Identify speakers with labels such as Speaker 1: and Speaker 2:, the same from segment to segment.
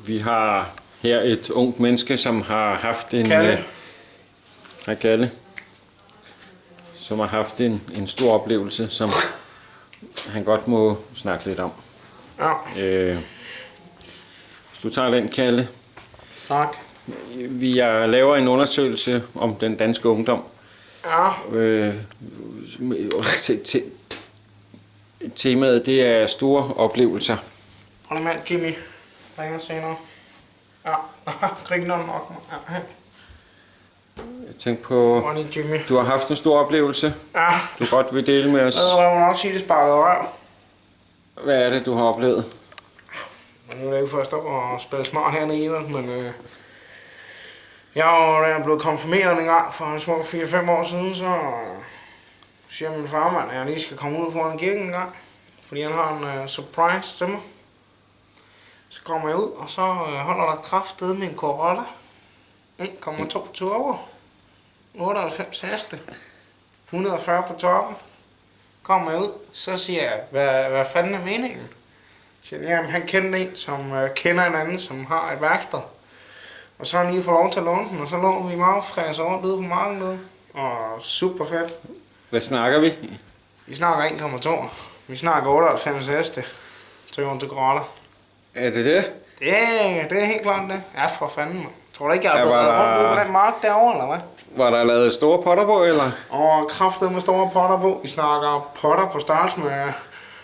Speaker 1: Vi har her et ungt menneske, som har haft en... Kalle. Som har haft en stor oplevelse, som han godt må snakke lidt om.
Speaker 2: Ja.
Speaker 1: Hvis du tager den, Kalle.
Speaker 2: Tak.
Speaker 1: Vi laver en undersøgelse om den danske ungdom.
Speaker 2: Ja.
Speaker 1: Temaet, det er store oplevelser.
Speaker 2: Hold med, Jimmy. Ringer senere. Ja, griner nok. Ja.
Speaker 1: Jeg tænker på,
Speaker 2: Jimmy.
Speaker 1: du har haft en stor oplevelse.
Speaker 2: Ja.
Speaker 1: Du godt vil dele med os.
Speaker 2: Jeg må nok sige, det sparkede røv.
Speaker 1: Hvad er det, du har oplevet?
Speaker 2: Nu er det jo først op og spille smart hernede, men jeg er blevet konfirmeret en gang for små 4-5 år siden, så siger min farmand, at jeg lige skal komme ud foran kirken en gang, fordi han har en surprise til mig. Så kommer jeg ud, og så holder der kraftedet med en Corolla. 1,2 turbo. 98 heste. 140 på toppen. Kommer jeg ud, så siger jeg, hvad fanden er meningen? Så siger, jamen, han kender en, som kender en anden, som har et værksted. Og så har han lige fået lov til at låne den, og så lå vi meget fræs over ude på marken. Og super fedt.
Speaker 1: Hvad snakker vi?
Speaker 2: Vi snakker 1,2. Vi snakker 98 heste. Til Corolla.
Speaker 1: Er det det?
Speaker 2: Det er helt klart det. Ja, for fanden, man. Tror du ikke, jeg har blevet rundt på den mark derovre, eller hvad?
Speaker 1: Var der lavet store potter på, eller?
Speaker 2: Og kraftet med store potter på. Vi snakker potter på størrelse med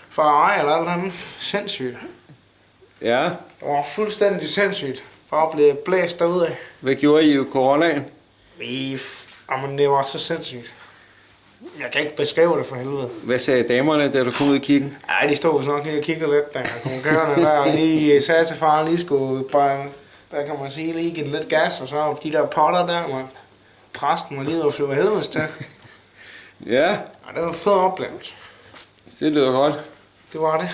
Speaker 2: Ferrari eller alt andet. Sindssygt.
Speaker 1: Ja.
Speaker 2: Det var fuldstændig sindssygt. Bare at blive blæst derudad.
Speaker 1: Hvad gjorde I i Corollaen?
Speaker 2: Jamen, det var så sindssygt. Jeg kan ikke beskrive det for helvede.
Speaker 1: Hvad sagde damerne, da du kom ud i kiggen?
Speaker 2: Ja, de stod nok lige og kiggede lidt, da jeg kom kørende der. Og lige sagde til faren, lige skulle bare, hvad kan man sige, lige give lidt gas. Og så de der potter der, man. Præsten var lige og flyve helvedes til.
Speaker 1: Ja.
Speaker 2: Ja, det var en fed oplevelse.
Speaker 1: Det lyder godt.
Speaker 2: Det var det.